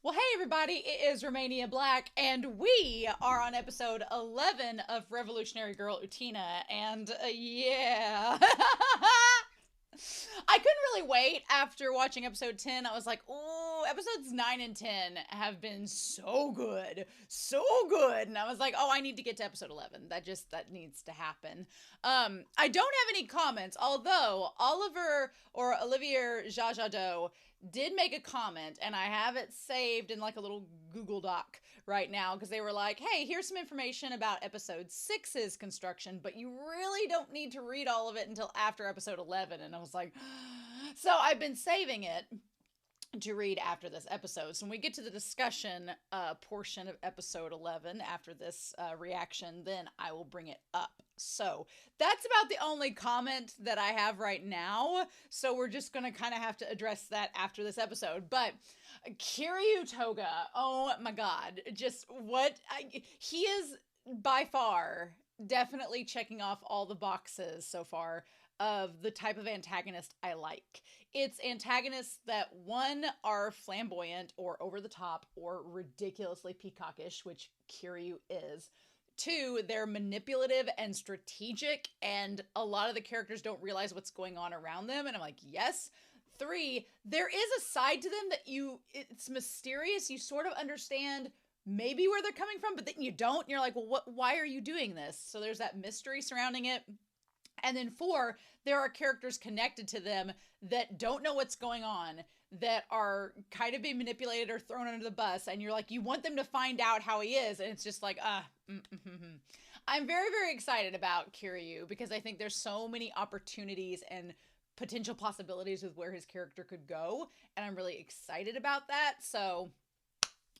Well, hey everybody, it is Romania Black, and we are on episode 11 of Revolutionary Girl Utena, and yeah. I couldn't really wait after watching episode 10. I was like, oh, episodes 9 and 10 have been so good. So good. And I was like, oh, I need to get to episode 11. That needs to happen. I don't have any comments, although Oliver or Olivier Jajado did make a comment, and I have it saved in like a little Google Doc right now because they were like, hey, here's some information about episode 6's construction, but you really don't need to read all of it until after episode 11. And I was like, so I've been saving it to read after this episode. So when we get to the discussion portion of episode 11 after this reaction, then I will bring it up. So that's about the only comment that I have right now. So we're just going to kind of have to address that after this episode. But Kiryuu Touga, oh my God, he is by far definitely checking off all the boxes so far of the type of antagonist I like. It's antagonists that, one, are flamboyant or over the top or ridiculously peacockish, which Kiryuu is. Two, they're manipulative and strategic, and a lot of the characters don't realize what's going on around them, and I'm like, yes. Three, there is a side to them that it's mysterious. You sort of understand maybe where they're coming from, but then you don't. And you're like, well, why are you doing this? So there's that mystery surrounding it. And then 4, there are characters connected to them that don't know what's going on, that are kind of being manipulated or thrown under the bus. And you're like, you want them to find out how he is. And it's just like, I'm very, very excited about Kiryuu because I think there's so many opportunities and potential possibilities with where his character could go. And I'm really excited about that. So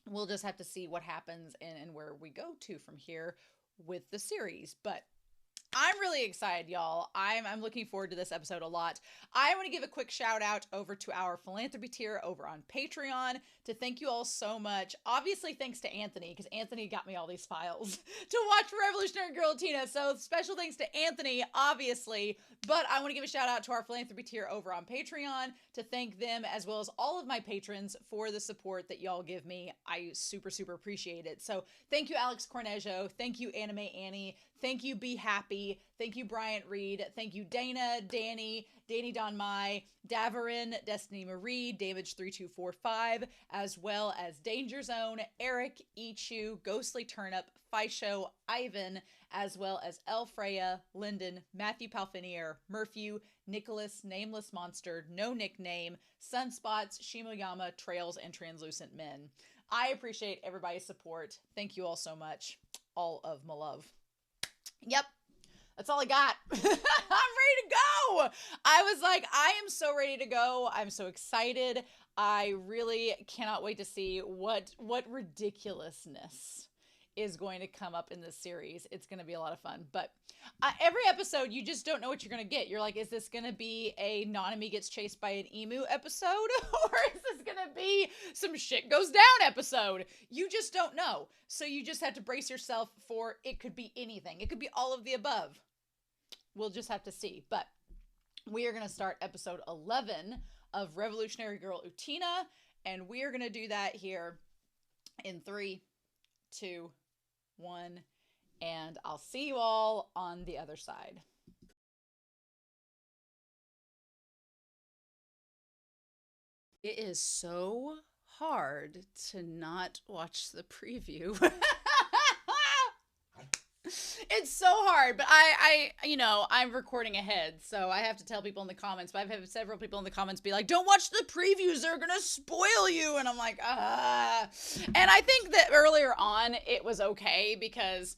we'll just have to see what happens and where we go to from here with the series. But I'm really excited, y'all. I'm looking forward to this episode a lot. I want to give a quick shout out over to our philanthropy tier over on Patreon to thank you all so much. Obviously, thanks to Anthony, because Anthony got me all these files to watch Revolutionary Girl Utena. So special thanks to Anthony, obviously. But I want to give a shout out to our philanthropy tier over on Patreon to thank them as well as all of my patrons for the support that y'all give me. I super, super appreciate it. So thank you, Alex Cornejo. Thank you, Anime Annie. Thank you, Be Happy. Thank you, Bryant Reed. Thank you, Dana, Danny Don Mai, Davarin, Destiny Marie, Damage3245, as well as Danger Zone, Eric, Ichu, Ghostly Turnip, Fisho, Ivan, as well as El Freya, Lyndon, Matthew Palfinier, Murphy, Nicholas, Nameless Monster, No Nickname, Sunspots, Shimoyama, Trails, and Translucent Men. I appreciate everybody's support. Thank you all so much. All of my love. Yep. That's all I got. I'm ready to go. I was like, I am so ready to go. I'm so excited. I really cannot wait to see what ridiculousness is going to come up in this series. It's going to be a lot of fun. But every episode, you just don't know what you're going to get. You're like, is this going to be a Nanami gets chased by an emu episode? Or is this going to be some shit goes down episode? You just don't know. So you just have to brace yourself for it could be anything. It could be all of the above. We'll just have to see. But we are going to start episode 11 of Revolutionary Girl Utena. And we are going to do that here in 3, 2, 1, and I'll see you all on the other side. It is so hard to not watch the preview. It's so hard, but I'm recording ahead, so I have to tell people in the comments, but I've had several people in the comments be like, don't watch the previews, they're gonna spoil you, and I'm like, and I think that earlier on, it was okay, because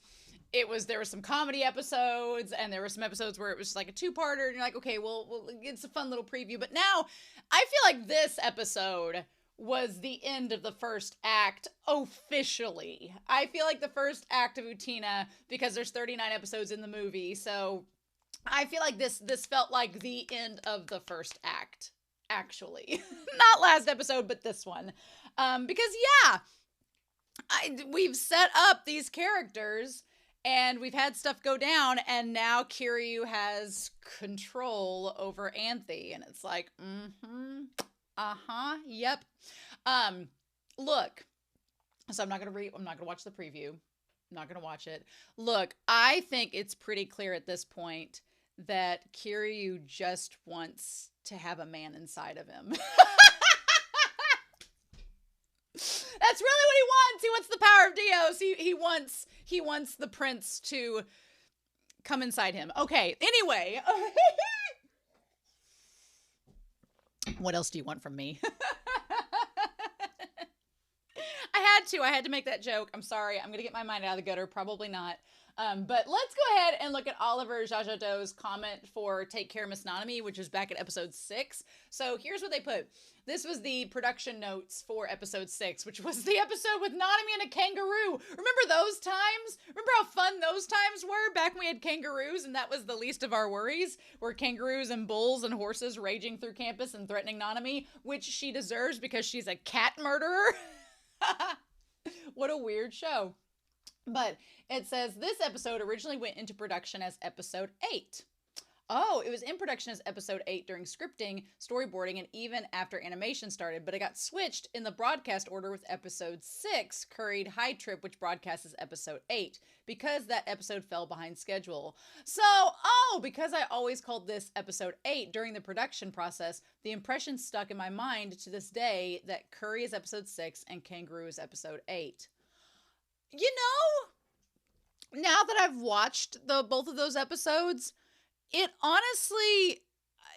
there were some comedy episodes, and there were some episodes where it was just like a two-parter, and you're like, okay, well, it's a fun little preview, but now, I feel like this episode was the end of the first act officially. I feel like the first act of Utena, because there's 39 episodes in the movie, so I feel like this felt like the end of the first act, actually. Not last episode, but this one. Because, yeah, we've set up these characters, and we've had stuff go down, and now Kiryuu has control over Anthe, and it's like, yep. Look, so I'm not gonna watch the preview. I'm not gonna watch it. Look, I think it's pretty clear at this point that Kiryuu just wants to have a man inside of him. That's really what he wants. He wants the power of Dios. He wants the prince to come inside him. Okay, anyway. What else do you want from me? I had to make that joke. I'm sorry. I'm going to get my mind out of the gutter. Probably not. But let's go ahead and look at Oliver Jajado's comment for Take Care, Miss Nanami, which is back at episode 6. So here's what they put. This was the production notes for episode 6, which was the episode with Nanami and a kangaroo. Remember those times? Remember how fun those times were back when we had kangaroos and that was the least of our worries? Were kangaroos and bulls and horses raging through campus and threatening Nanami, which she deserves because she's a cat murderer. What a weird show. But it says this episode originally went into production as episode 8. Oh, it was in production as episode 8 during scripting, storyboarding, and even after animation started, but it got switched in the broadcast order with episode 6, Curried High Trip, which broadcasts as episode 8, because that episode fell behind schedule. So, because I always called this episode 8 during the production process, the impression stuck in my mind to this day that Curry is episode 6 and Kangaroo is episode 8. You know, now that I've watched both of those episodes, it honestly,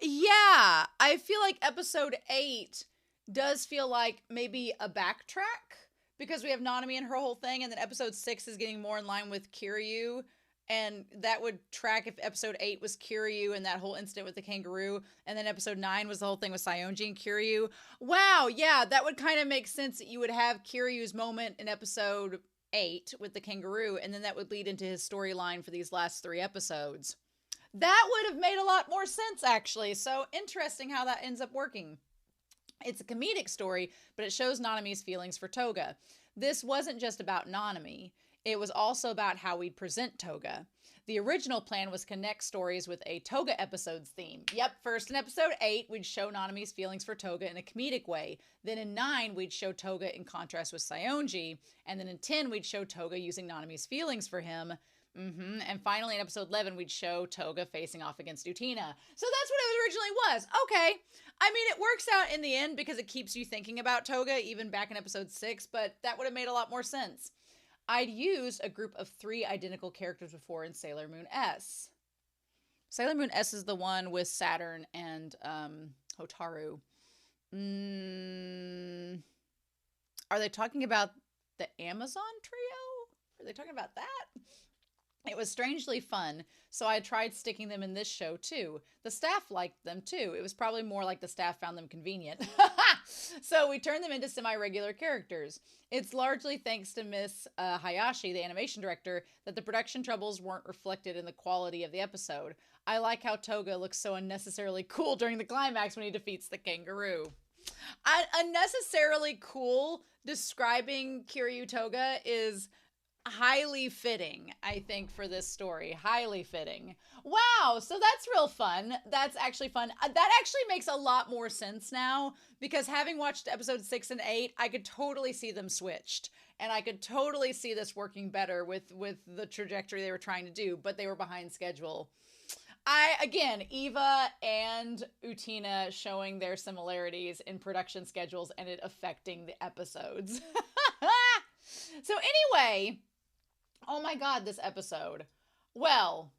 yeah, I feel like episode 8 does feel like maybe a backtrack because we have Nanami and her whole thing, and then episode 6 is getting more in line with Kiryuu, and that would track if episode 8 was Kiryuu and that whole incident with the kangaroo, and then episode 9 was the whole thing with Saionji and Kiryuu. Wow, yeah, that would kind of make sense that you would have Kiryuu's moment in episode 8 with the kangaroo, and then that would lead into his storyline for these last 3 episodes. That would have made a lot more sense, actually. So interesting how that ends up working. It's a comedic story, but it shows Nanami's feelings for Touga. This wasn't just about Nanami. It was also about how we'd present Touga. The original plan was connect stories with a Touga episodes theme. Yep, first in episode 8, we'd show Nanami's feelings for Touga in a comedic way. Then in 9, we'd show Touga in contrast with Saionji. And then in 10, we'd show Touga using Nanami's feelings for him. And finally, in episode 11, we'd show Touga facing off against Utena. So that's what it originally was. Okay. I mean, it works out in the end because it keeps you thinking about Touga, even back in episode 6, but that would have made a lot more sense. I'd used a group of 3 identical characters before in Sailor Moon S. Sailor Moon S is the one with Saturn and Hotaru. Are they talking about the Amazon trio? Are they talking about that? It was strangely fun, so I tried sticking them in this show too. The staff liked them too. It was probably more like the staff found them convenient. So we turned them into semi-regular characters. It's largely thanks to Miss Hayashi, the animation director, that the production troubles weren't reflected in the quality of the episode. I like how Touga looks so unnecessarily cool during the climax when he defeats the kangaroo. Unnecessarily cool describing Kiryuu Touga is highly fitting, I think, for this story. Highly fitting. Wow, so that's real fun. That's actually fun. That actually makes a lot more sense now, because having watched episodes 6 and 8, I could totally see them switched. And I could totally see this working better with the trajectory they were trying to do, but they were behind schedule. Again, Eva and Utena showing their similarities in production schedules and it affecting the episodes. So anyway, oh my God, this episode. Well,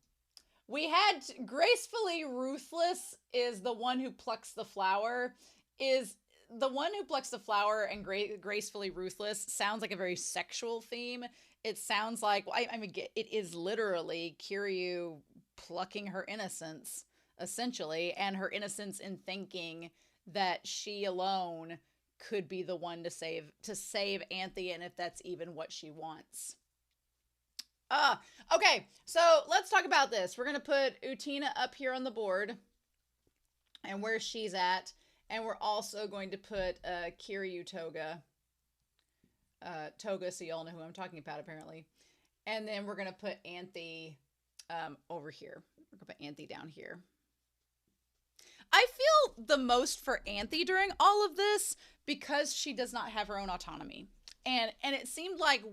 we had Gracefully Ruthless is the one who plucks the flower. Is the one who plucks the flower and Gracefully Ruthless sounds like a very sexual theme. It sounds like, I mean, it is literally Kiryuu plucking her innocence, essentially, and her innocence in thinking that she alone could be the one to save Anthe, and if that's even what she wants. Okay, so let's talk about this. We're going to put Utena up here on the board and where she's at, and we're also going to put Kiryuu Touga. Touga, so y'all know who I'm talking about, apparently. And then we're going to put Anthe over here. We're going to put Anthe down here. I feel the most for Anthe during all of this because she does not have her own autonomy. And it seemed like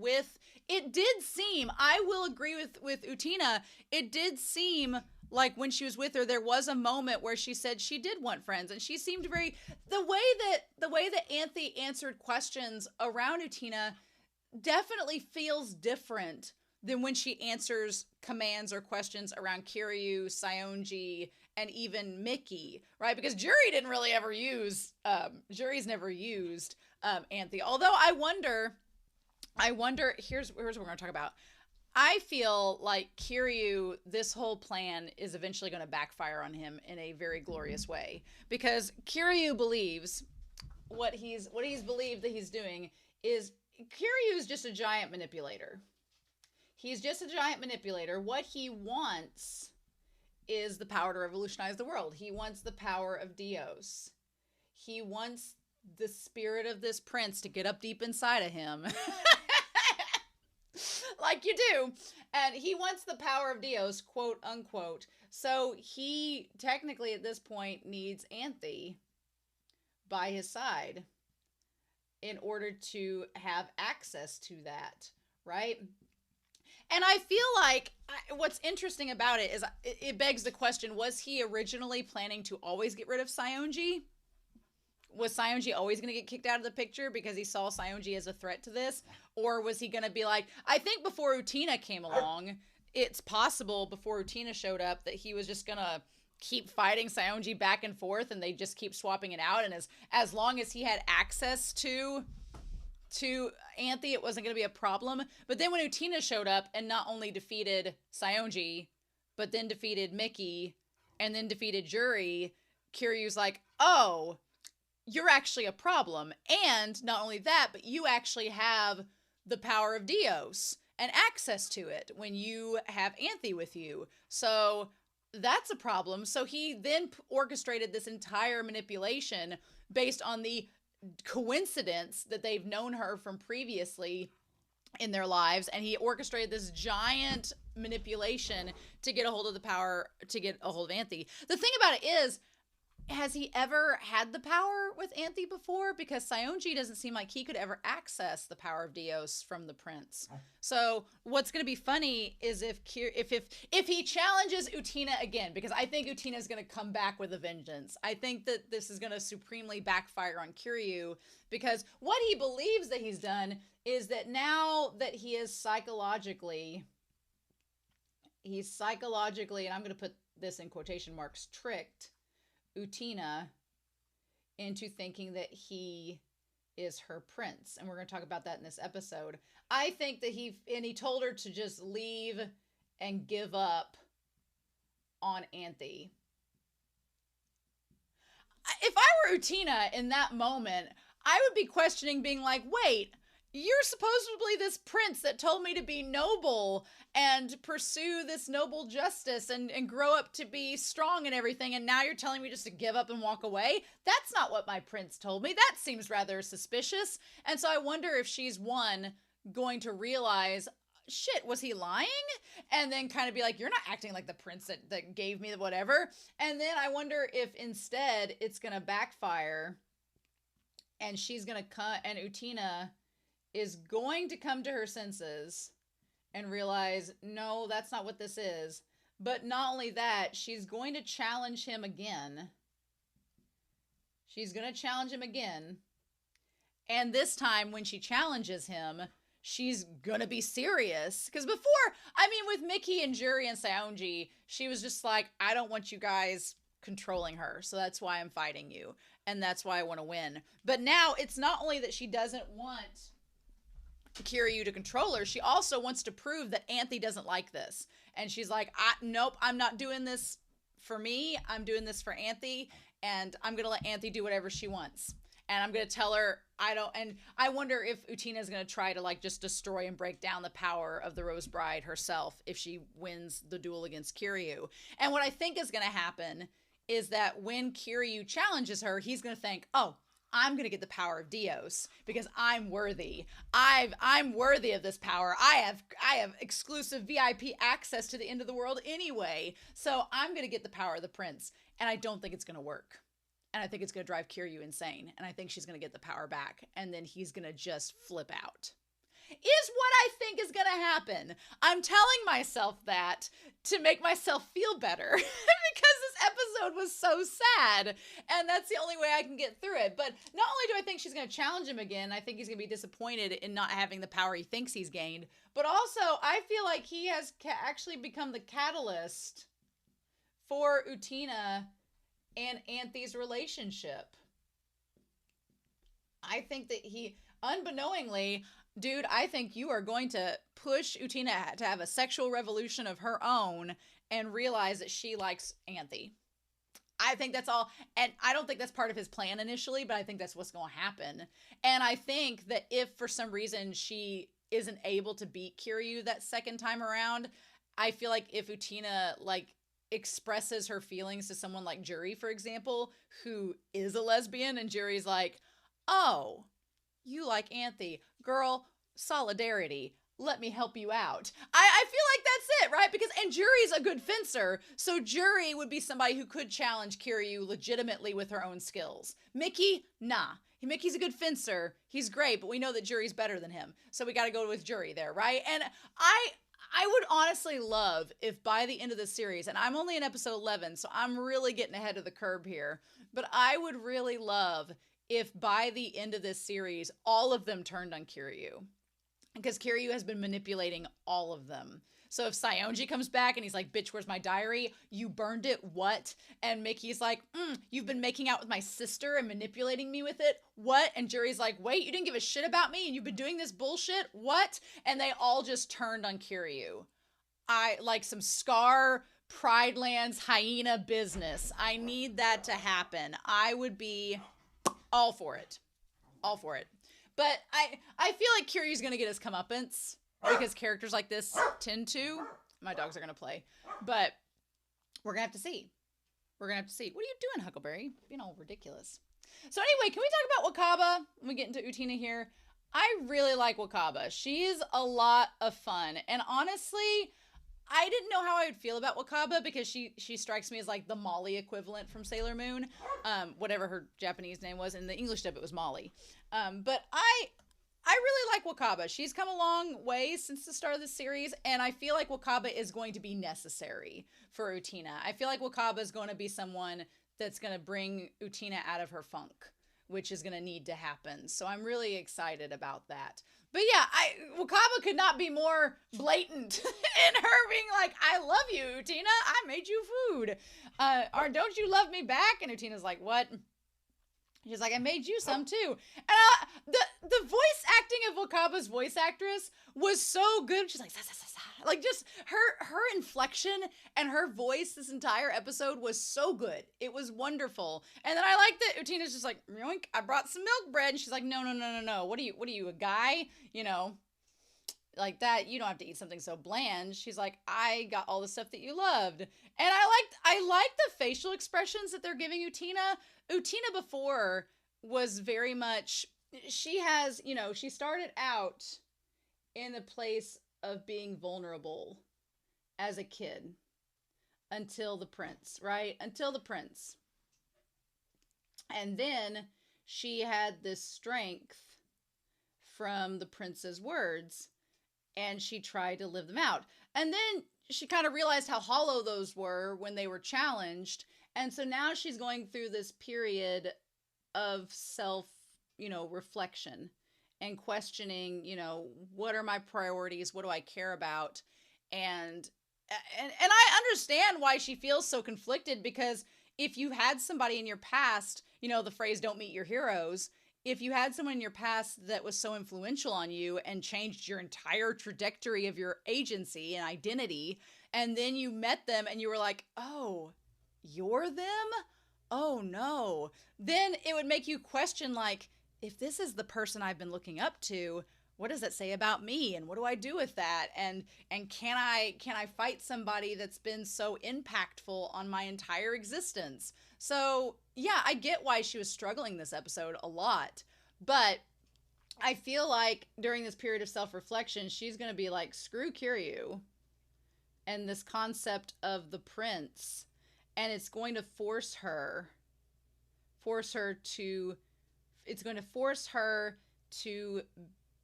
I will agree with Utena, it did seem like when she was with her, there was a moment where she said she did want friends, and she seemed the way that Anthe answered questions around Utena definitely feels different than when she answers commands or questions around Kiryuu, Saionji, and even Mickey, right? Because Jury's never used Anthe. Although I wonder, here's what we're going to talk about. I feel like Kiryuu, this whole plan is eventually going to backfire on him in a very glorious way, because Kiryuu believes what he's believed that he's doing is Kiryuu is just a giant manipulator. He's just a giant manipulator. What he wants is the power to revolutionize the world. He wants the power of Dios. He wants the spirit of this prince to get up deep inside of him. Like you do. And he wants the power of Dios, quote unquote. So he technically at this point needs Anthe by his side in order to have access to that, right? And I feel like what's interesting about it is it begs the question, was he originally planning to always get rid of Saionji? Was Saionji always going to get kicked out of the picture because he saw Saionji as a threat to this? Or was he going to be like, I think before Utena came along, it's possible before Utena showed up that he was just going to keep fighting Saionji back and forth and they just keep swapping it out. And as long as he had access to Anthe, it wasn't going to be a problem. But then when Utena showed up and not only defeated Saionji, but then defeated Mickey and then defeated Jury, Kiryuu's like, oh, you're actually a problem. And not only that, but you actually have the power of Dios and access to it when you have Anthe with you. So that's a problem. So he then orchestrated this entire manipulation based on the coincidence that they've known her from previously in their lives, and he orchestrated this giant manipulation to get a hold of the power, to get a hold of Anthe. The thing about it is, has he ever had the power with Anthe before? Because Saionji doesn't seem like he could ever access the power of Dios from the prince. So what's going to be funny is if he challenges Utena again, because I think Utena is going to come back with a vengeance. I think that this is going to supremely backfire on Kiryuu, because what he believes that he's done is that now that he is psychologically, and I'm going to put this in quotation marks, tricked Utena into thinking that he is her prince. And we're going to talk about that in this episode. I think that he told her to just leave and give up on Anthe. If I were Utena in that moment, I would be questioning, being like, wait, you're supposedly this prince that told me to be noble and pursue this noble justice and grow up to be strong and everything, and now you're telling me just to give up and walk away? That's not what my prince told me. That seems rather suspicious. And so I wonder if she's, going to realize, shit, was he lying? And then kind of be like, you're not acting like the prince that gave me the whatever. And then I wonder if instead it's going to backfire and she's going to and Utena is going to come to her senses and realize, no, that's not what this is. But not only that, she's going to challenge him again. And this time when she challenges him, she's gonna be serious. Because before, with Mickey and Jury and Saionji, she was just like, I don't want you guys controlling her, so that's why I'm fighting you. And that's why I want to win. But now, it's not only that she doesn't want Kiryuu to control her, she also wants to prove that Anthe doesn't like this. And she's like, nope, I'm not doing this for me. I'm doing this for Anthe, and I'm going to let Anthe do whatever she wants. And I'm going to tell her and I wonder if Utena is going to try to just destroy and break down the power of the Rose Bride herself if she wins the duel against Kiryuu. And what I think is going to happen is that when Kiryuu challenges her, he's going to think, oh, I'm going to get the power of Dios because I'm worthy. I'm worthy of this power. I have exclusive VIP access to the end of the world anyway. So I'm going to get the power of the prince. And I don't think it's going to work. And I think it's going to drive Kiryuu insane. And I think she's going to get the power back. And then he's going to just flip out. Is what I think is going to happen. I'm telling myself that to make myself feel better because this episode was so sad. And that's the only way I can get through it. But not only do I think she's going to challenge him again, I think he's going to be disappointed in not having the power he thinks he's gained. But also, I feel like he has actually become the catalyst for Utena and Anthy's relationship. I think that he, unbeknowingly, dude, I think you are going to push Utena to have a sexual revolution of her own and realize that she likes Anthy. I think that's all. And I don't think that's part of his plan initially, but I think that's what's going to happen. And I think that if for some reason she isn't able to beat Kiryuu that second time around, I feel like if Utena, like, expresses her feelings to someone like Jury, for example, who is a lesbian, and Jury's like, oh, you like Anthy. Girl, solidarity. Let me help you out. I feel like that's it, right? Because, and Jury's a good fencer, so Jury would be somebody who could challenge Kiryuu legitimately with her own skills. Mickey, nah. Mickey's a good fencer. He's great, but we know that Jury's better than him. So we got to go with Jury there, right? And I would honestly love if by the end of the series, and I'm only in episode 11, so I'm really getting ahead of the curve here, but I would really love if by the end of this series, all of them turned on Kiryuu. Because Kiryuu has been manipulating all of them. So if Saionji comes back and he's like, bitch, where's my diary? You burned it, what? And Mickey's like, you've been making out with my sister and manipulating me with it, what? And Jury's like, wait, you didn't give a shit about me and you've been doing this bullshit, what? And they all just turned on Kiryuu. I like some Scar, Pride Lands, hyena business. I need that to happen. I would be all for it. All for it. But I feel like Kiryuu's going to get his comeuppance because characters like this tend to. My dogs are going to play. But we're going to have to see. We're going to have to see. What are you doing, Huckleberry? Being all ridiculous. So anyway, can we talk about Wakaba when we get into Utena here? I really like Wakaba. She's a lot of fun. And honestly, I didn't know how I would feel about Wakaba because she strikes me as like the Molly equivalent from Sailor Moon, whatever her Japanese name was. In the English dub, it was Molly. But I really like Wakaba. She's come a long way since the start of the series, and I feel like Wakaba is going to be necessary for Utena. I feel like Wakaba is going to be someone that's going to bring Utena out of her funk, which is going to need to happen. So I'm really excited about that. But yeah, Wakaba could not be more blatant in her being like, I love you, Utena. I made you food. Or don't you love me back? And Utena's like, what? She's like, I made you some too. And the voice acting of Wakaba's voice actress was so good. She's like, sa, sa, sa, sa. Like just her inflection and her voice this entire episode was so good. It was wonderful. And then I like that Utena's just like, yoink, I brought some milk bread. And she's like, no. What are you, a guy? You know, like that. You don't have to eat something so bland. She's like, I got all the stuff that you loved. And I like the facial expressions that they're giving Utena. Utena before was very much, she has, you know, she started out in the place of being vulnerable as a kid until the prince, right? Until the prince. And then she had this strength from the prince's words and she tried to live them out. And then she kind of realized how hollow those were when they were challenged. And so now she's going through this period of self, you know, reflection and questioning, you know, what are my priorities? What do I care about? And I understand why she feels so conflicted, because if you had somebody in your past, you know, the phrase don't meet your heroes. If you had someone in your past that was so influential on you and changed your entire trajectory of your agency and identity, and then you met them and you were like, oh, you're them? Oh no. Then it would make you question, like, if this is the person I've been looking up to, what does that say about me? And what do I do with that? And can I fight somebody that's been so impactful on my entire existence? So yeah, I get why she was struggling this episode a lot, but I feel like during this period of self-reflection, she's going to be like, screw Kiryuu and this concept of the prince. and it's going to force her to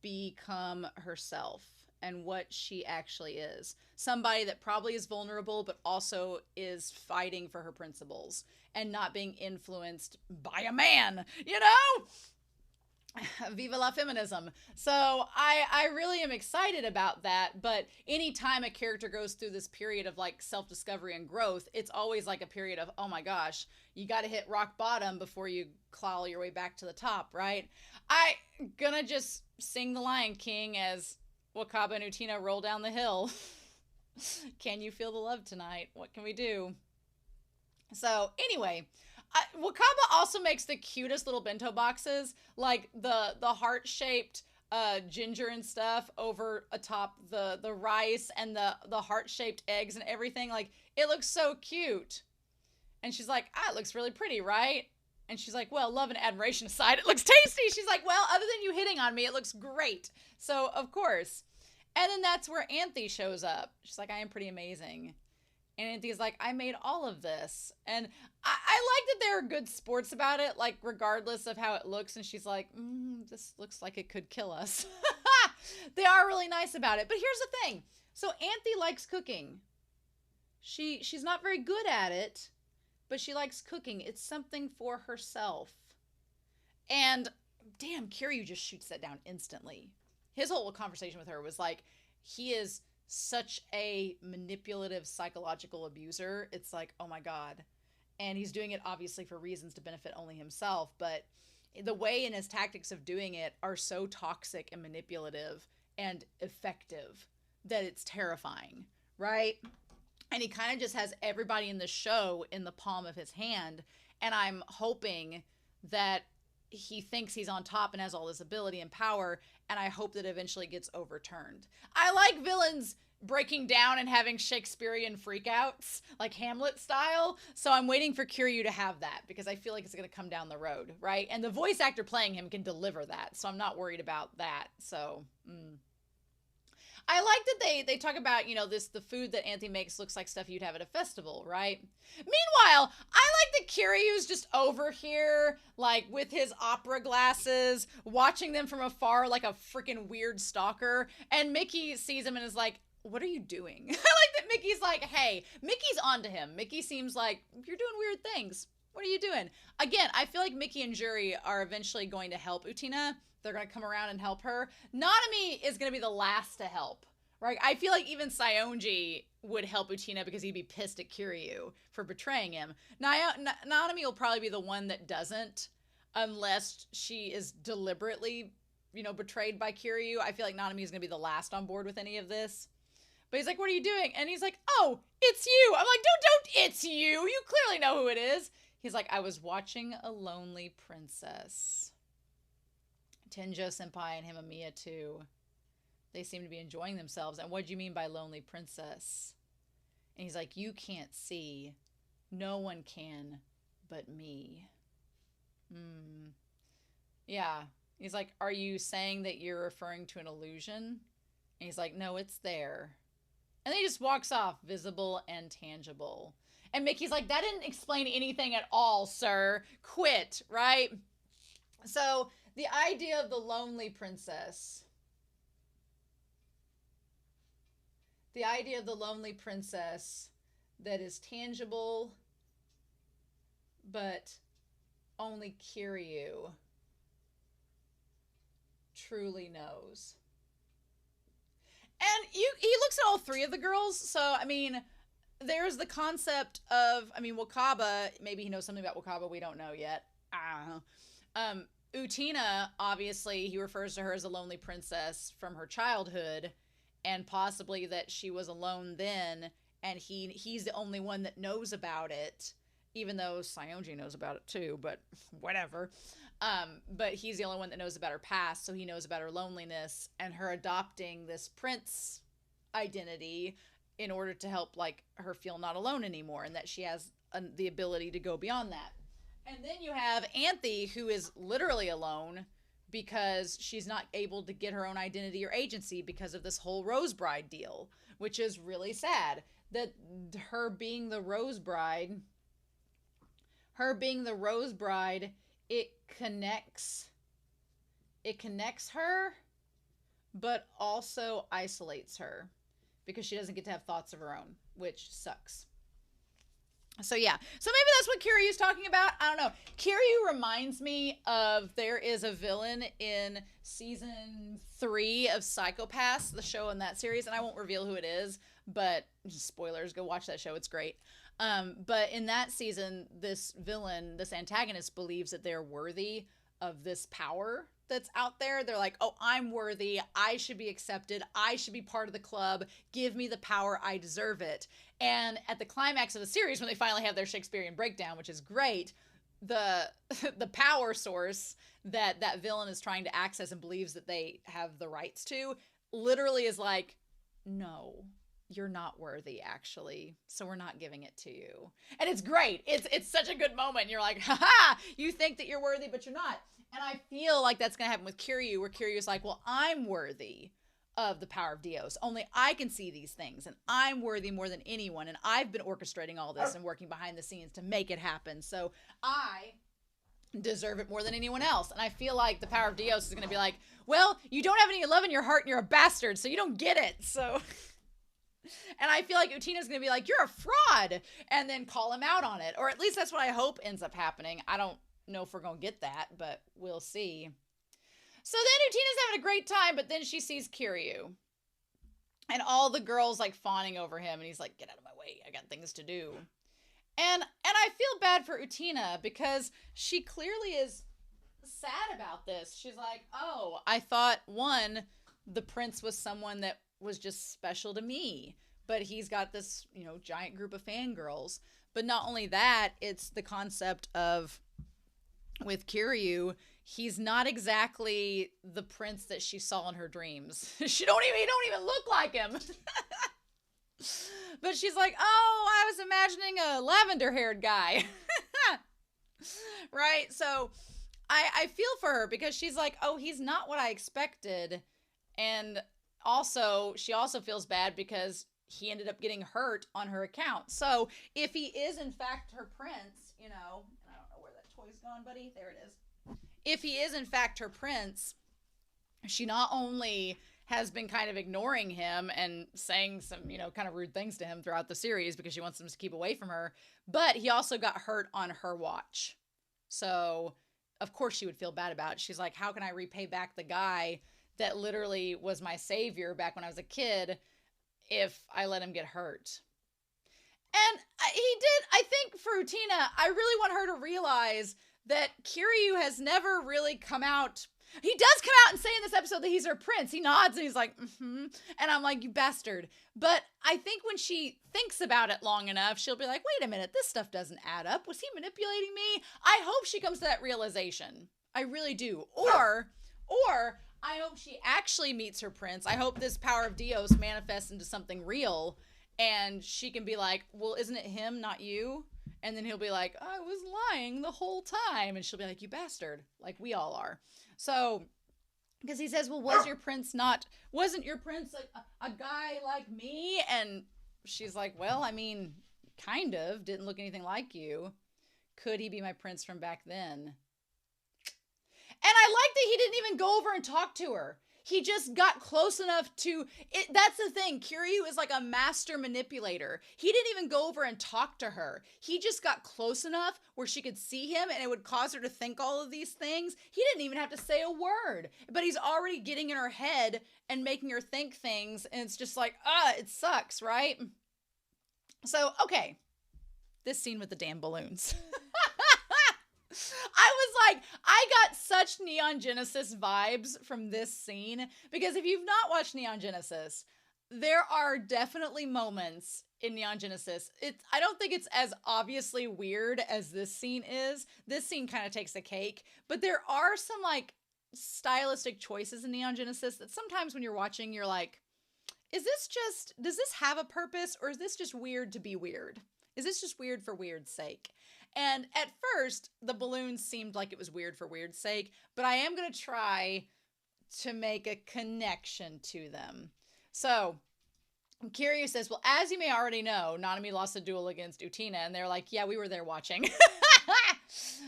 become herself and what she actually is. Somebody that probably is vulnerable, but also is fighting for her principles and not being influenced by a man, you know? Viva la feminism. So I really am excited about that. But anytime a character goes through this period of like self-discovery and growth, it's always like a period of, oh my gosh, you got to hit rock bottom before you claw your way back to the top, right? I gonna just sing the Lion King as Wakaba and Utena roll down the hill. Can you feel the love tonight? What can we do? So anyway, Wakaba also makes the cutest little bento boxes, like the heart-shaped ginger and stuff over atop the rice, and the heart-shaped eggs and everything. Like, it looks so cute. And she's like, it looks really pretty, right? And she's like, well, love and admiration aside, it looks tasty. She's like, well, other than you hitting on me, it looks great. So, of course. And then that's where Anthe shows up. She's like, I am pretty amazing. And Anthe's like, I made all of this. And I like that they're good sports about it, like, regardless of how it looks. And she's like, this looks like it could kill us. They are really nice about it. But here's the thing. So Anthe likes cooking. She's not very good at it, but she likes cooking. It's something for herself. And damn, Kiryuu just shoots that down instantly. His whole conversation with her was like, he is such a manipulative psychological abuser. It's like, oh my God. And he's doing it obviously for reasons to benefit only himself, but the way and his tactics of doing it are so toxic and manipulative and effective that it's terrifying, right? And he kind of just has everybody in the show in the palm of his hand. And I'm hoping that he thinks he's on top and has all this ability and power, and I hope that eventually gets overturned. I like villains breaking down and having Shakespearean freakouts, like Hamlet style, so I'm waiting for Kiryuu to have that, because I feel like it's going to come down the road, right? And the voice actor playing him can deliver that, so I'm not worried about that. So, I like that they talk about, you know, the food that Anthe makes looks like stuff you'd have at a festival, right? Meanwhile, I like that Kiryuu's just over here, like, with his opera glasses, watching them from afar like a freaking weird stalker, and Mickey sees him and is like, what are you doing? I like that Mickey's like, hey, Mickey's onto him. Mickey seems like, you're doing weird things. What are you doing? Again, I feel like Mickey and Juri are eventually going to help Utena. They're going to come around and help her. Nanami is going to be the last to help, right? I feel like even Saionji would help Utena because he'd be pissed at Kiryuu for betraying him. Nanami will probably be the one that doesn't, unless she is deliberately, you know, betrayed by Kiryuu. I feel like Nanami is going to be the last on board with any of this. But he's like, what are you doing? And he's like, oh, it's you. I'm like, don't, it's you. You clearly know who it is. He's like, I was watching A Lonely Princess. Tenjo Senpai and Himamiya too. They seem to be enjoying themselves. And what do you mean by Lonely Princess? And he's like, you can't see. No one can but me. Yeah. He's like, are you saying that you're referring to an illusion? And he's like, no, it's there. And then he just walks off, visible and tangible. And Mickey's like, that didn't explain anything at all, sir. Quit, right? So the idea of the lonely princess. The idea of the lonely princess that is tangible, but only Kiryuu truly knows. And he looks at all three of the girls. So, I mean, there's the concept of, I mean, Wakaba, maybe he knows something about Wakaba we don't know yet. I don't know. Utena, obviously, he refers to her as a lonely princess from her childhood, and possibly that she was alone then, and he's the only one that knows about it, even though Saionji knows about it too, but whatever. But he's the only one that knows about her past, so he knows about her loneliness and her adopting this prince identity in order to help, like, her feel not alone anymore, and that she has the ability to go beyond that. And then you have Anthe, who is literally alone because she's not able to get her own identity or agency because of this whole Rose Bride deal, which is really sad. That her being the Rose Bride her being the Rose Bride, it connects her, but also isolates her because she doesn't get to have thoughts of her own, which sucks. So yeah, so maybe that's what Kiryuu's talking about. I don't know. Kiryuu reminds me of, there is a villain in season 3 of Psycho-Pass, the show in that series, and I won't reveal who it is, but spoilers, go watch that show, it's great. But in that season, this villain, this antagonist, believes that they're worthy of this power that's out there. They're like, oh, I'm worthy, I should be accepted, I should be part of the club, give me the power, I deserve it. And at the climax of the series, when they finally have their Shakespearean breakdown, which is great, the power source that villain is trying to access and believes that they have the rights to literally is like, no, you're not worthy, actually, so we're not giving it to you. And it's great. It's such a good moment. You're like, haha, you think that you're worthy, but you're not. And I feel like that's going to happen with Kiryuu, where Kiryuu's like, well, I'm worthy of the power of Dios. Only I can see these things, and I'm worthy more than anyone, and I've been orchestrating all this and working behind the scenes to make it happen, so I deserve it more than anyone else. And I feel like the power of Dios is going to be like, well, you don't have any love in your heart, and you're a bastard, so you don't get it, so... And I feel like Utena's going to be like, you're a fraud, and then call him out on it. Or at least that's what I hope ends up happening. I don't know if we're going to get that, but we'll see. So then Utena's having a great time, but then she sees Kiryuu. And all the girls like fawning over him, and he's like, get out of my way, I got things to do. And I feel bad for Utena because she clearly is sad about this. She's like, oh, I thought, one, the prince was someone that was just special to me, but he's got this, you know, giant group of fangirls. But not only that, it's the concept of, with Kiryuu, he's not exactly the prince that she saw in her dreams. He don't even look like him. But she's like, oh, I was imagining a lavender-haired guy. Right? So I feel for her because she's like, oh, he's not what I expected. And also, she also feels bad because he ended up getting hurt on her account. So if he is in fact her prince, you know, I don't know where that toy's gone, buddy. There it is. If he is in fact her prince, she not only has been kind of ignoring him and saying some, you know, kind of rude things to him throughout the series because she wants him to keep away from her, but he also got hurt on her watch. So of course she would feel bad about it. She's like, how can I repay back the guy that literally was my savior back when I was a kid if I let him get hurt? And he did, I think for Utena, I really want her to realize that Kiryuu has never really come out. He does come out and say in this episode that he's her prince. He nods and he's like, mm-hmm. And I'm like, you bastard. But I think when she thinks about it long enough, she'll be like, wait a minute, this stuff doesn't add up. Was he manipulating me? I hope she comes to that realization. I really do. Or I hope she actually meets her prince. I hope this power of Dios manifests into something real and she can be like, well, isn't it him, not you? And then he'll be like, I was lying the whole time. And she'll be like, you bastard, like we all are. So, because he says, well, wasn't your prince a guy like me? And she's like, well, I mean, kind of, didn't look anything like you. Could he be my prince from back then? And I like that he didn't even go over and talk to her. He just got close enough to it. That's the thing. Kiryuu is like a master manipulator. He didn't even go over and talk to her. He just got close enough where she could see him and it would cause her to think all of these things. He didn't even have to say a word, but he's already getting in her head and making her think things. And it's just like, it sucks, right? So, okay. This scene with the damn balloons. I was like, I got such Neon Genesis vibes from this scene because if you've not watched Neon Genesis, there are definitely moments in Neon Genesis. I don't think it's as obviously weird as this scene is. This scene kind of takes the cake, but there are some like stylistic choices in Neon Genesis that sometimes when you're watching, you're like, does this have a purpose or is this just weird to be weird? Is this just weird for weird's sake? And at first, the balloons seemed like it was weird for weird's sake, but I am going to try to make a connection to them. So, Kiryuu says, well, as you may already know, Nanami lost a duel against Utena, and they're like, yeah, we were there watching.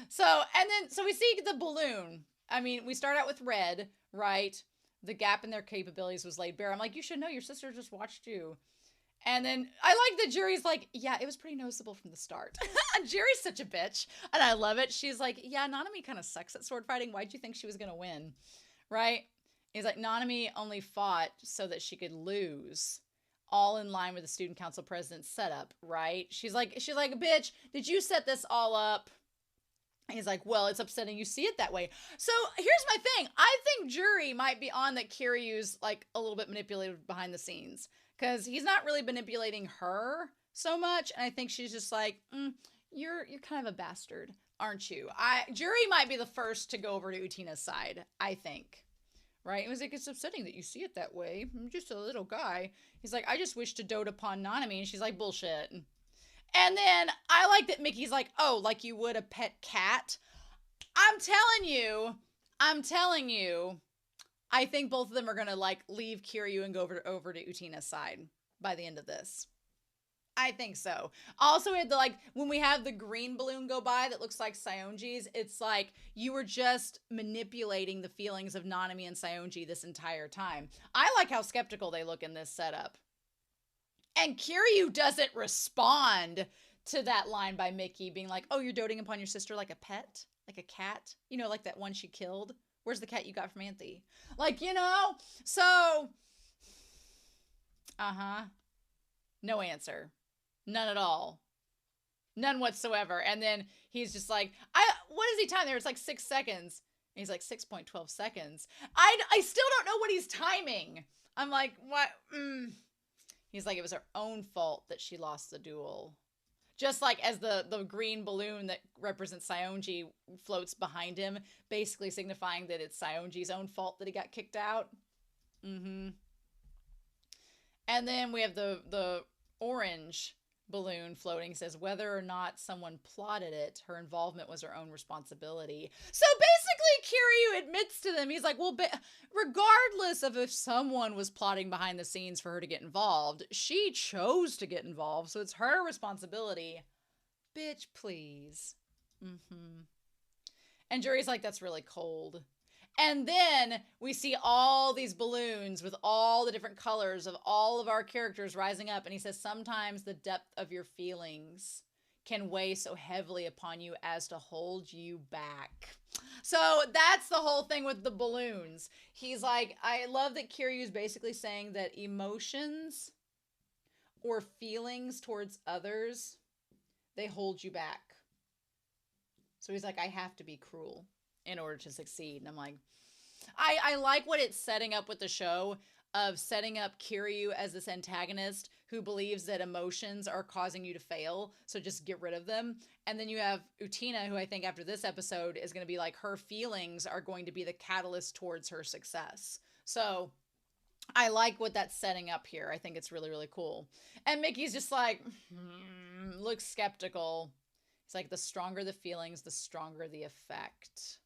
So we see the balloon. I mean, we start out with red, right? The gap in their capabilities was laid bare. I'm like, you should know, your sister just watched you. And then I like the jury's like, yeah, it was pretty noticeable from the start. Jerry's such a bitch, and I love it. She's like, yeah, Nanami kind of sucks at sword fighting. Why'd you think she was going to win? Right? He's like, Nanami only fought so that she could lose. All in line with the student council president's setup, right? She's like, bitch, did you set this all up? He's like, well, it's upsetting you see it that way. So here's my thing. I think jury might be on that Kiryuu's like a little bit manipulated behind the scenes, because he's not really manipulating her so much. And I think she's just like, you're kind of a bastard, aren't you? Jury might be the first to go over to Utena's side, I think. Right? It was like, it's upsetting that you see it that way. I'm just a little guy. He's like, I just wish to dote upon Nanami. And she's like, bullshit. And then I like that Mickey's like, oh, like you would a pet cat. I'm telling you, I think both of them are going to like leave Kiryuu and go over to Utena's side by the end of this. I think so. Also, we had when we have the green balloon go by that looks like Saionji's, it's like you were just manipulating the feelings of Nanami and Saionji this entire time. I like how skeptical they look in this setup. And Kiryuu doesn't respond to that line by Mickey being like, oh, you're doting upon your sister like a pet? Like a cat? You know, like that one she killed? Where's the cat you got from Anthe? Like, you know? So, no answer. None at all. None whatsoever. And then he's just like, what is he timing there? It's like 6 seconds. And he's like, 6.12 seconds. I still don't know what he's timing. I'm like, what? He's like, it was her own fault that she lost the duel. Just like as the green balloon that represents Saionji floats behind him, basically signifying that it's Saionji's own fault that he got kicked out. And then we have the orange balloon floating, says whether or not someone plotted it, her involvement was her own responsibility. So basically Kiryuu admits to them, he's like, well, regardless of if someone was plotting behind the scenes for her to get involved, she chose to get involved, so it's her responsibility. Bitch, please. And Jury's like, that's really cold. And then we see all these balloons with all the different colors of all of our characters rising up. And he says, sometimes the depth of your feelings can weigh so heavily upon you as to hold you back. So that's the whole thing with the balloons. He's like, I love that Kiryuu is basically saying that emotions or feelings towards others, they hold you back. So he's like, I have to be cruel in order to succeed. And I'm like, I like what it's setting up with the show, of setting up Kiryuu as this antagonist who believes that emotions are causing you to fail, so just get rid of them. And then you have Utena, who I think after this episode is going to be like, her feelings are going to be the catalyst towards her success. So I like what that's setting up here. I think it's really, really cool. And Mickey's just like, looks skeptical. It's like, the stronger the feelings, the stronger the effect.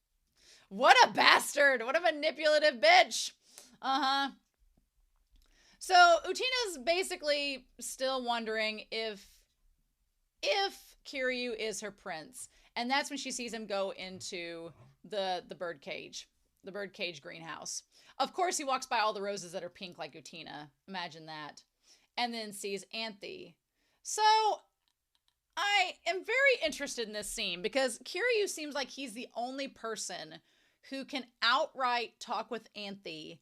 What a bastard. What a manipulative bitch. So Utena's basically still wondering if Kiryuu is her prince. And that's when she sees him go into the birdcage greenhouse. Of course, he walks by all the roses that are pink like Utena. Imagine that. And then sees Anthe. So I am very interested in this scene because Kiryuu seems like he's the only person who can outright talk with Anthe,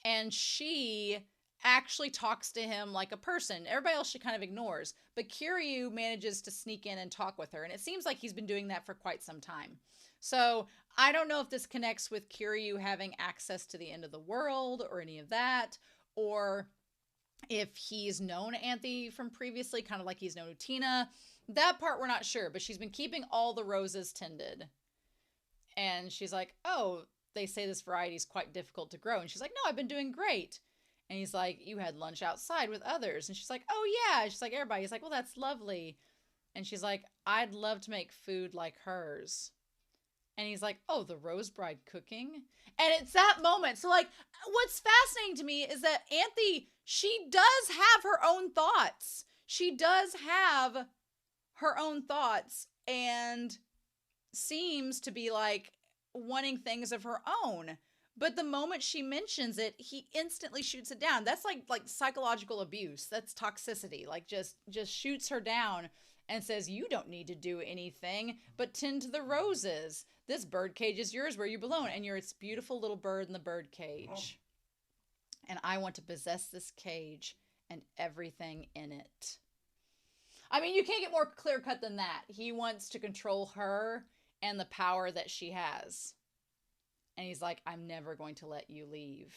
and she actually talks to him like a person. Everybody else she kind of ignores, but Kiryuu manages to sneak in and talk with her, and it seems like he's been doing that for quite some time. So I don't know if this connects with Kiryuu having access to the end of the world or any of that, or if he's known Anthe from previously, kind of like he's known Utena. That part we're not sure, but she's been keeping all the roses tended. And she's like, oh, they say this variety is quite difficult to grow. And she's like, no, I've been doing great. And he's like, you had lunch outside with others. And she's like, oh yeah. She's like, everybody. He's like, well, that's lovely. And she's like, I'd love to make food like hers. And he's like, oh, the Rose Bride cooking? And it's that moment. So like, what's fascinating to me is that Anthe, she does have her own thoughts. She does have her own thoughts. And seems to be like wanting things of her own. But the moment she mentions it, he instantly shoots it down. That's like psychological abuse. That's toxicity. Like just shoots her down and says, "You don't need to do anything but tend to the roses. This bird cage is yours where you belong, and you're its beautiful little bird in the bird cage. And I want to possess this cage and everything in it." I mean, you can't get more clear cut than that. He wants to control her and the power that she has. And he's like, "I'm never going to let you leave."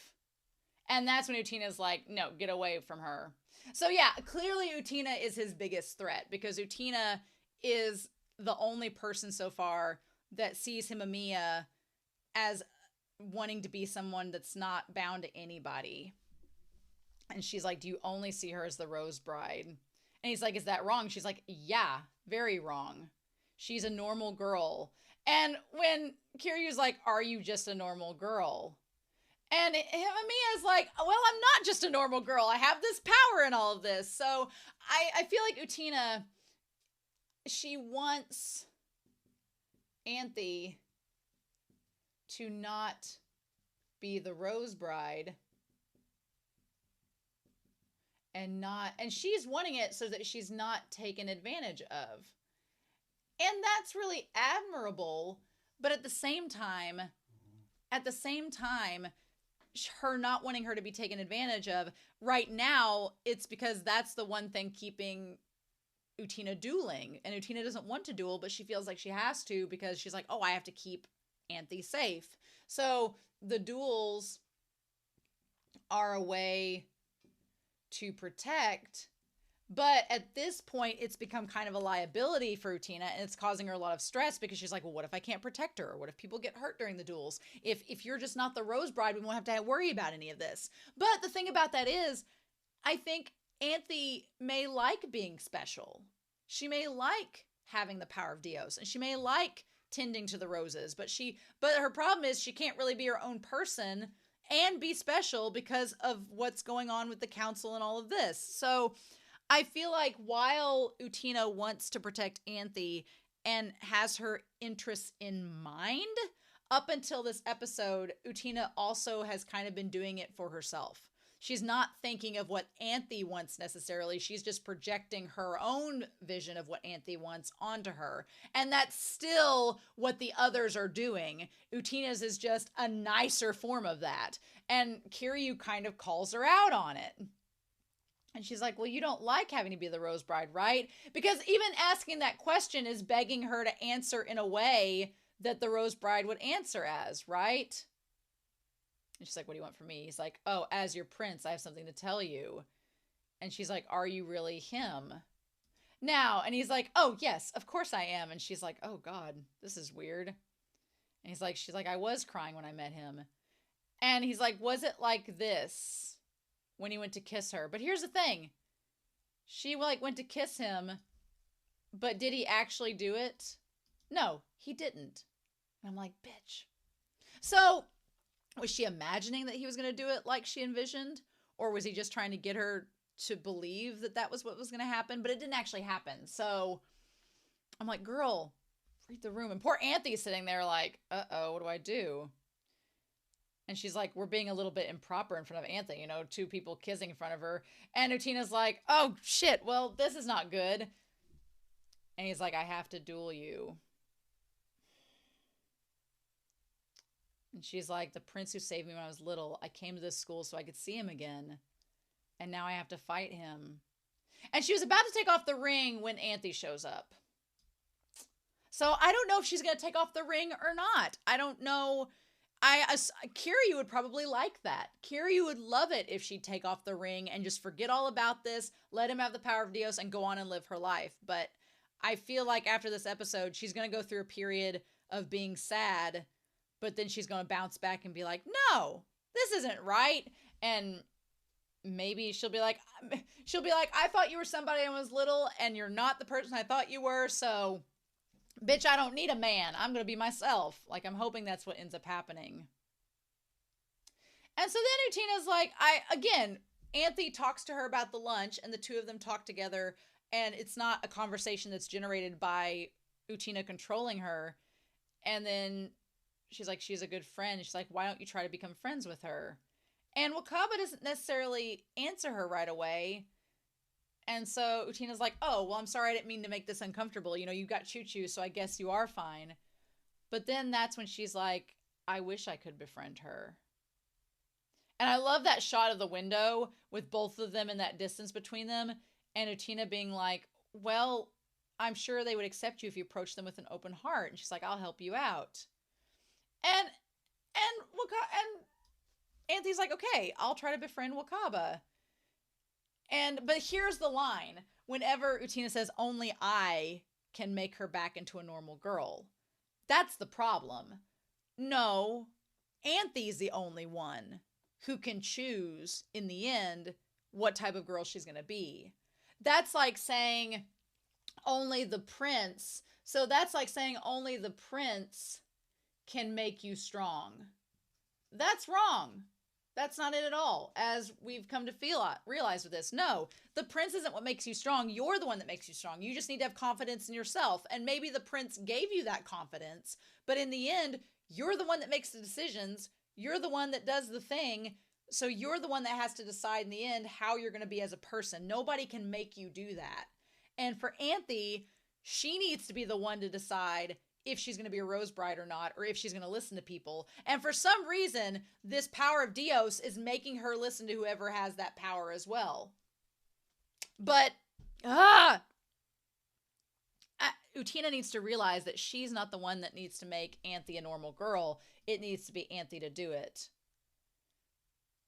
And that's when Utena's like, "No, get away from her." So yeah, clearly Utena is his biggest threat, because Utena is the only person so far that sees Himamiya as wanting to be someone that's not bound to anybody. And she's like, "Do you only see her as the Rose Bride?" And he's like, "Is that wrong?" She's like, "Yeah, very wrong. She's a normal girl." And when Kiryuu's like, "Are you just a normal girl?" And Himamiya's like, "Well, I'm not just a normal girl. I have this power in all of this." So I feel like Utena, she wants Anthe to not be the Rose Bride, and she's wanting it so that she's not taken advantage of. And that's really admirable, but at the same time, her not wanting her to be taken advantage of right now, it's because that's the one thing keeping Utena dueling. And Utena doesn't want to duel, but she feels like she has to, because she's like, "Oh, I have to keep Anthe safe." So the duels are a way to protect, but at this point it's become kind of a liability for Utena, and it's causing her a lot of stress, because she's like, "Well, what if I can't protect her? Or what if people get hurt during the duels? If you're just not the Rose Bride, we won't have to worry about any of this." But the thing about that is, I think Anthe may like being special. She may like having the power of Dios, and she may like tending to the roses, but her problem is she can't really be her own person and be special because of what's going on with the council and all of this. So I feel like while Utena wants to protect Anthe and has her interests in mind, up until this episode, Utena also has kind of been doing it for herself. She's not thinking of what Anthe wants necessarily. She's just projecting her own vision of what Anthe wants onto her. And that's still what the others are doing. Utena's is just a nicer form of that. And Kiryuu kind of calls her out on it. And she's like, "Well, you don't like having to be the Rose Bride, right?" Because even asking that question is begging her to answer in a way that the Rose Bride would answer as, right? And she's like, "What do you want from me?" He's like, "Oh, as your prince, I have something to tell you." And she's like, "Are you really him now?" And he's like, "Oh, yes, of course I am." And she's like, "Oh, God, this is weird." And she's like, "I was crying when I met him." And he's like, "Was it like this when he went to kiss her?" But here's the thing. She went to kiss him, but did he actually do it? No, he didn't. And I'm like, bitch. So was she imagining that he was going to do it like she envisioned? Or was he just trying to get her to believe that that was what was going to happen? But it didn't actually happen. So I'm like, girl, read the room. And poor Anthe's sitting there like, uh-oh, what do I do? And she's like, "We're being a little bit improper in front of Anthe, two people kissing in front of her." And Utena's like, "Oh, shit, well, this is not good." And he's like, "I have to duel you." And she's like, "The prince who saved me when I was little, I came to this school so I could see him again. And now I have to fight him." And she was about to take off the ring when Anthe shows up. So I don't know if she's going to take off the ring or not. I don't know. Kiryuu would probably like that. Kiryuu would love it if she'd take off the ring and just forget all about this, let him have the power of Dios, and go on and live her life. But I feel like after this episode, she's going to go through a period of being sad, but then she's going to bounce back and be like, "No, this isn't right." And maybe she'll be like, "I thought you were somebody when I was little, and you're not the person I thought you were, so bitch, I don't need a man. I'm going to be myself." Like, I'm hoping that's what ends up happening. And so then Utena's like, Anthe talks to her about the lunch, and the two of them talk together, and it's not a conversation that's generated by Utena controlling her. And then she's like, she's a good friend. She's like, why don't you try to become friends with her? And Wakaba doesn't necessarily answer her right away. And so Utena's like, oh, well, I'm sorry, I didn't mean to make this uncomfortable. You know, you got choo-choo, so I guess you are fine. But then that's when she's like, I wish I could befriend her. And I love that shot of the window with both of them in that distance between them. And Utena being like, well, I'm sure they would accept you if you approach them with an open heart. And she's like, I'll help you out. And Anthony's like, okay, I'll try to befriend Wakaba. But here's the line. Whenever Utena says, only I can make her back into a normal girl. That's the problem. No, Anthy's the only one who can choose, in the end, what type of girl she's going to be. That's like saying only the prince. So that's like saying only the prince can make you strong. That's wrong. That's not it at all, as we've come to realize with this. No, the prince isn't what makes you strong. You're the one that makes you strong. You just need to have confidence in yourself. And maybe the prince gave you that confidence, but in the end, you're the one that makes the decisions. You're the one that does the thing. So you're the one that has to decide in the end how you're going to be as a person. Nobody can make you do that. And for Anthy, she needs to be the one to decide if she's going to be a Rose Bride or not, or if she's going to listen to people. And for some reason, this power of Dios is making her listen to whoever has that power as well. But, Utena needs to realize that she's not the one that needs to make Anthy a normal girl. It needs to be Anthy to do it.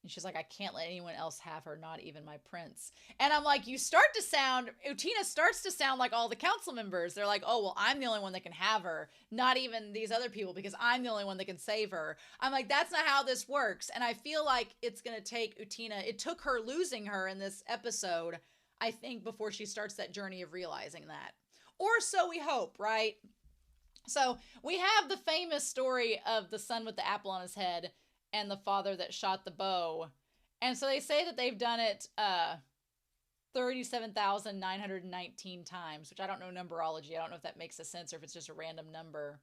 And she's like, I can't let anyone else have her, not even my prince. And I'm like, Utena starts to sound like all the council members. They're like, oh, well, I'm the only one that can have her, not even these other people, because I'm the only one that can save her. I'm like, that's not how this works. And I feel like it's going to take Utena, it took her losing her in this episode, I think, before she starts that journey of realizing that. Or so we hope, right? So we have the famous story of the son with the apple on his head and the father that shot the bow. And so they say that they've done it 37,919 times, which I don't know numerology. I don't know if that makes a sense or if it's just a random number.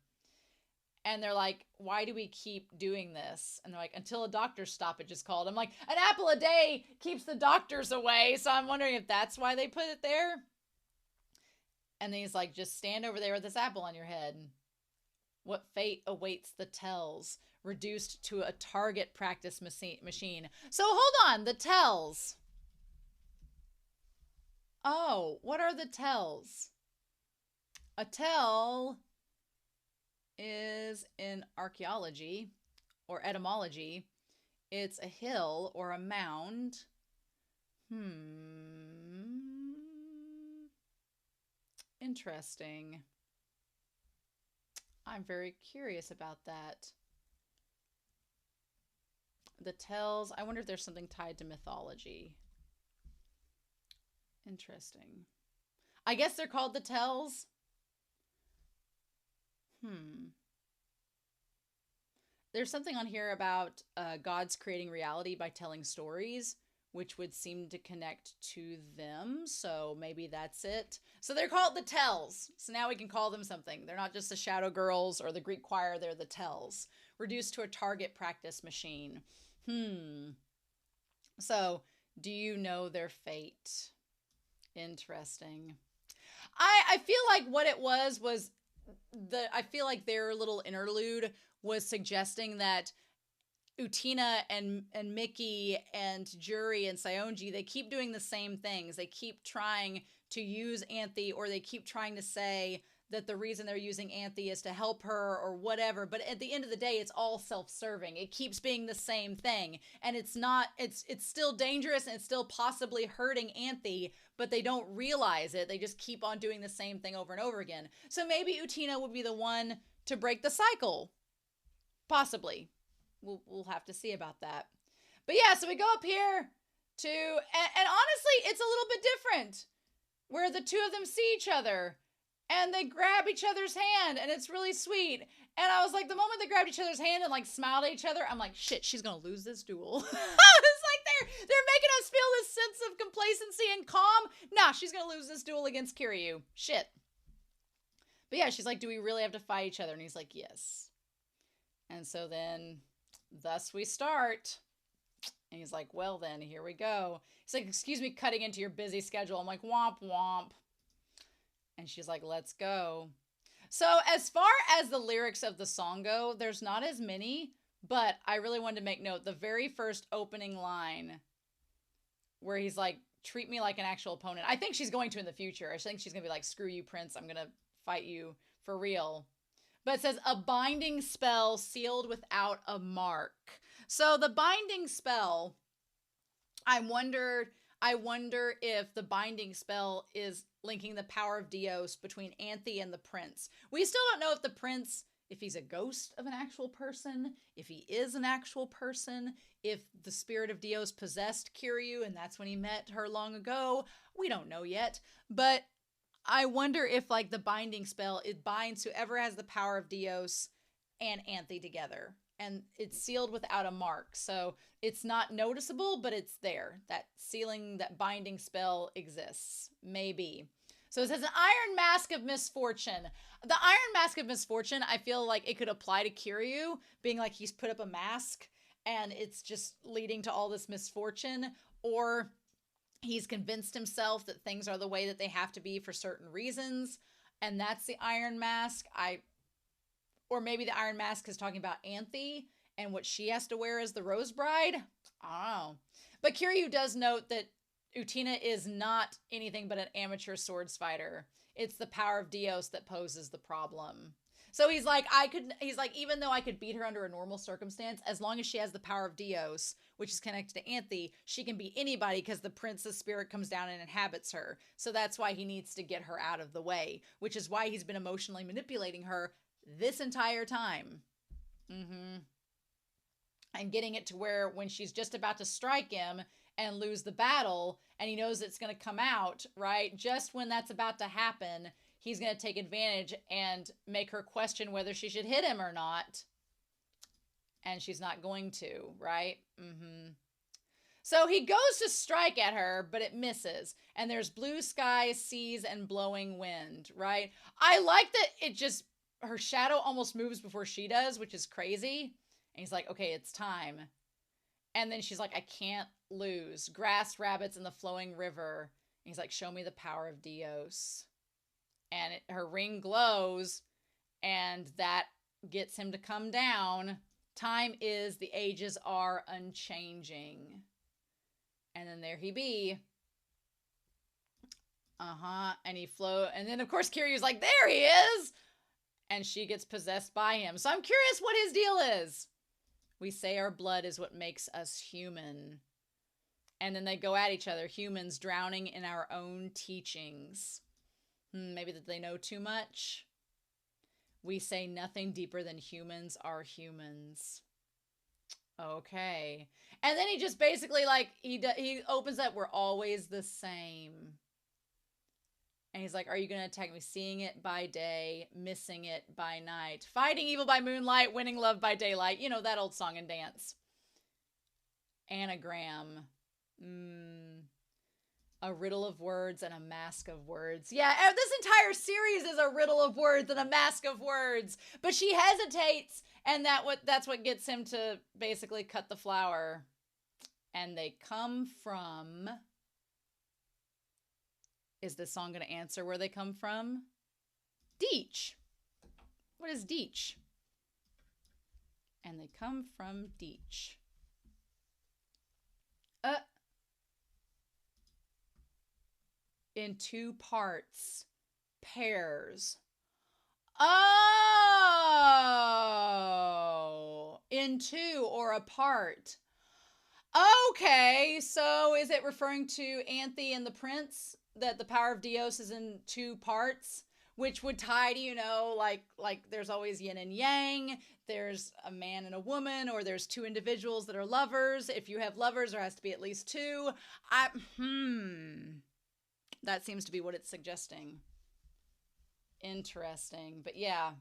And they're like, why do we keep doing this? And they're like, until a doctor's stoppage is called. I'm like, an apple a day keeps the doctors away. So I'm wondering if that's why they put it there. And then he's like, just stand over there with this apple on your head. What fate awaits the tells? Reduced to a target practice machine. So hold on, the tells. Oh, what are the tells? A tell is, in archaeology or etymology, it's a hill or a mound. Interesting. I'm very curious about that. The tells, I wonder if there's something tied to mythology. Interesting. I guess they're called the tells. There's something on here about gods creating reality by telling stories, which would seem to connect to them. So maybe that's it. So they're called the tells. So now we can call them something. They're not just the Shadow Girls or the Greek choir. They're the tells. Reduced to a target practice machine. So, do you know their fate? Interesting. I feel like what it was I feel like their little interlude was suggesting that Utena and Mickey and Juri and Saionji, they keep doing the same things. They keep trying to use Anthy, or they keep trying to say that the reason they're using Anthy is to help her or whatever. But at the end of the day, it's all self-serving. It keeps being the same thing. And it's still dangerous and it's still possibly hurting Anthy, but they don't realize it. They just keep on doing the same thing over and over again. So maybe Utena would be the one to break the cycle. Possibly. We'll have to see about that. But yeah, so we go up here to, and honestly, it's a little bit different, where the two of them see each other and they grab each other's hand, and it's really sweet. And I was like, the moment they grabbed each other's hand and like smiled at each other, I'm like, shit, she's gonna lose this duel. It's like they're making us feel this sense of complacency and calm. Nah, she's gonna lose this duel against Kiryuu. Shit. But yeah, she's like, do we really have to fight each other? And he's like, yes. And so then, thus we start. And he's like, well then, here we go. He's like, excuse me, cutting into your busy schedule. I'm like, womp womp. And she's like, let's go. So as far as the lyrics of the song go, there's not as many, but I really wanted to make note. The very first opening line where he's like, treat me like an actual opponent. I think she's going to in the future. I think she's going to be like, screw you, Prince. I'm going to fight you for real. But it says, a binding spell sealed without a mark. So the binding spell, I wonder if the binding spell is linking the power of Dios between Anthe and the prince. We still don't know if the prince, if he's a ghost of an actual person, if he is an actual person, if the spirit of Dios possessed Kiryuu and that's when he met her long ago. We don't know yet. But I wonder if like the binding spell, it binds whoever has the power of Dios and Anthe together. And it's sealed without a mark. So it's not noticeable, but it's there. That sealing, that binding spell exists. Maybe. So it says an iron mask of misfortune. The iron mask of misfortune, I feel like it could apply to Kiryuu, being like he's put up a mask and it's just leading to all this misfortune. Or he's convinced himself that things are the way that they have to be for certain reasons. And that's the iron mask. Or maybe the iron mask is talking about Anthe and what she has to wear as the Rose Bride. I don't know. But Kiryuu does note that Utena is not anything but an amateur swords fighter. It's the power of Dios that poses the problem. So he's like, even though I could beat her under a normal circumstance, as long as she has the power of Dios, which is connected to Anthe, she can beat anybody because the prince's spirit comes down and inhabits her. So that's why he needs to get her out of the way, which is why he's been emotionally manipulating her this entire time. And getting it to where when she's just about to strike him and lose the battle, and he knows it's going to come out, right? Just when that's about to happen, he's going to take advantage and make her question whether she should hit him or not. And she's not going to, right? So he goes to strike at her, but it misses. And there's blue skies, seas, and blowing wind, right? I like that it just, her shadow almost moves before she does, which is crazy. And he's like, okay, it's time. And then she's like, I can't lose. Grass, rabbits, and the flowing river. And he's like, show me the power of Dios. And her ring glows, and that gets him to come down. Time is, the ages are unchanging. And then there he be. And he flow. And then, of course, Kiryuu's like, there he is. And she gets possessed by him. So I'm curious what his deal is. We say our blood is what makes us human. And then they go at each other. Humans drowning in our own teachings. Maybe that they know too much. We say nothing deeper than humans are humans. Okay. And then he just basically like, he opens up, we're always the same. And he's like, are you going to attack me? Seeing it by day, missing it by night. Fighting evil by moonlight, winning love by daylight. You know, that old song and dance. Anagram. A riddle of words and a mask of words. Yeah, this entire series is a riddle of words and a mask of words. But she hesitates, and that's what gets him to basically cut the flower. And they come from... Is this song going to answer where they come from? Deech. What is Deech? And they come from Deech. In two parts. Pairs. Oh! In two or apart. Okay, so is it referring to Anthe and the prince? That the power of Dios is in two parts, which would tie to, you know, like there's always yin and yang, there's a man and a woman, or there's two individuals that are lovers. If you have lovers, there has to be at least two. That seems to be what it's suggesting. Interesting. But yeah,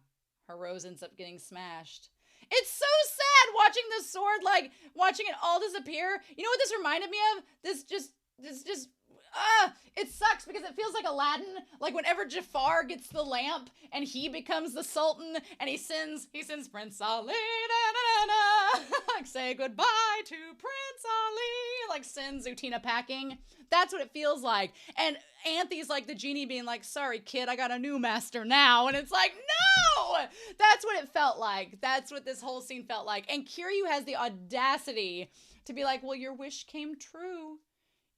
her rose ends up getting smashed. It's so sad watching the sword, like, watching it all disappear. You know what this reminded me of? It sucks because it feels like Aladdin, like whenever Jafar gets the lamp and he becomes the Sultan and he sends Prince Ali, like say goodbye to Prince Ali, like sends Utena packing. That's what it feels like. And Anthe's like the genie being like, sorry kid, I got a new master now. And it's like, no! That's what it felt like. That's what this whole scene felt like. And Kiryuu has the audacity to be like, well, your wish came true.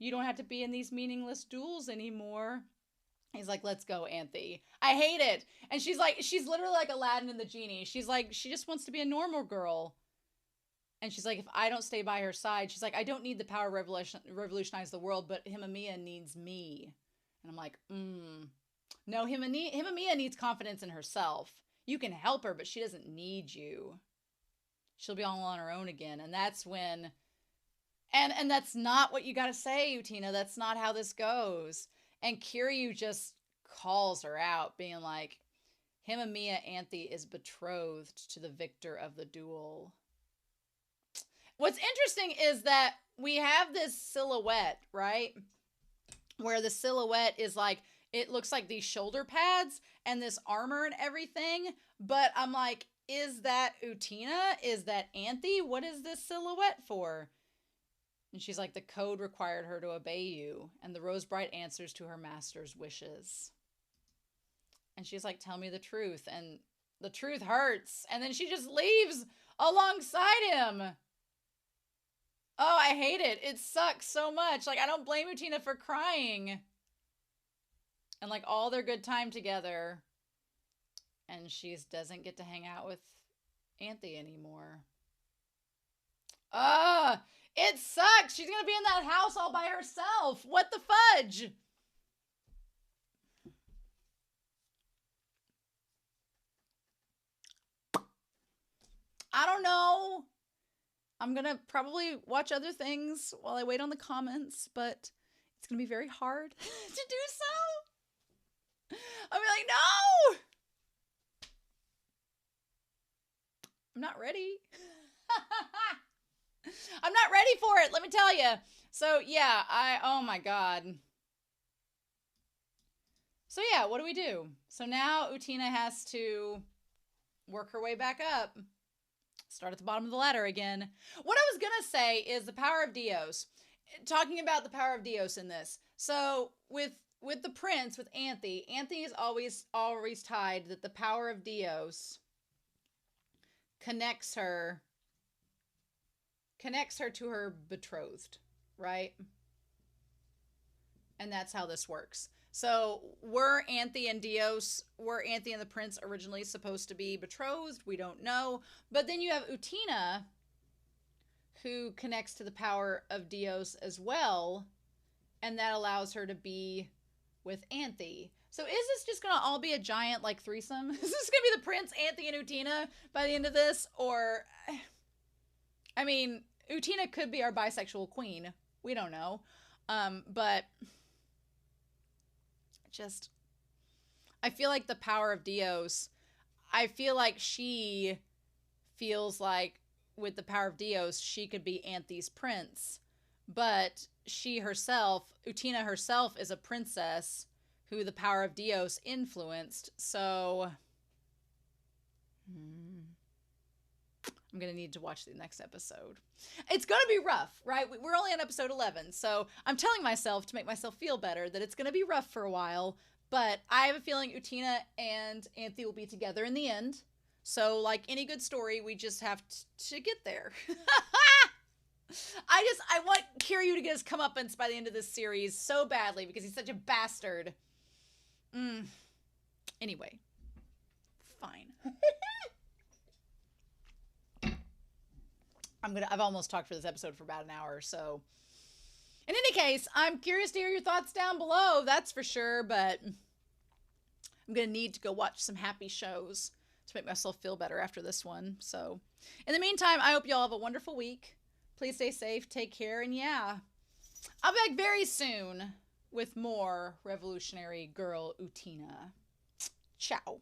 You don't have to be in these meaningless duels anymore. He's like, let's go, Anthe. I hate it. And she's like, she's literally like Aladdin and the genie. She's like, she just wants to be a normal girl. And she's like, if I don't stay by her side, she's like, I don't need the power to revolutionize the world, but Himamiya needs me. And I'm like, no, Himamiya needs confidence in herself. You can help her, but she doesn't need you. She'll be all on her own again. And that's when... And that's not what you gotta say, Utena. That's not how this goes. And Kiryuu just calls her out, being like, Himamiya Anthe is betrothed to the victor of the duel. What's interesting is that we have this silhouette, right? Where the silhouette is like, it looks like these shoulder pads and this armor and everything. But I'm like, is that Utena? Is that Anthe? What is this silhouette for? And she's like, the code required her to obey you, and the Rose Bright answers to her master's wishes. And she's like, tell me the truth. And the truth hurts. And then she just leaves alongside him. Oh, I hate it. It sucks so much. Like, I don't blame Utena for crying. And like all their good time together. And she doesn't get to hang out with Anthe anymore. It sucks. She's gonna be in that house all by herself. What the fudge? I don't know. I'm gonna probably watch other things while I wait on the comments, but it's gonna be very hard to do so. I'll be like, no! I'm not ready. I'm not ready for it, let me tell you. So, yeah, oh my god. So, yeah, what do? So now Utena has to work her way back up. Start at the bottom of the ladder again. What I was gonna say is the power of Dios. Talking about the power of Dios in this. So, with the prince, with Anthe is always tied that the power of Dios connects her to her betrothed, right? And that's how this works. So were Anthe and the prince originally supposed to be betrothed? We don't know. But then you have Utena, who connects to the power of Dios as well, and that allows her to be with Anthe. So is this just going to all be a giant, like, threesome? Is this going to be the prince, Anthe, and Utena by the end of this? Or, I mean, Utena could be our bisexual queen. We don't know. But just, I feel like the power of Dios, I feel like she feels like with the power of Dios, she could be Anthe's prince. But she herself, Utena herself, is a princess who the power of Dios influenced. So I'm going to need to watch the next episode. It's going to be rough, right? We're only on episode 11. So I'm telling myself to make myself feel better that it's going to be rough for a while. But I have a feeling Utena and Anthe will be together in the end. So like any good story, we just have to get there. I want Kiryuu to get his comeuppance by the end of this series so badly because he's such a bastard. Anyway, fine. I've almost talked for this episode for about an hour, so. In any case, I'm curious to hear your thoughts down below, that's for sure, but I'm gonna need to go watch some happy shows to make myself feel better after this one. So, in the meantime, I hope y'all have a wonderful week. Please stay safe, take care, and yeah, I'll be back very soon with more Revolutionary Girl Utena. Ciao.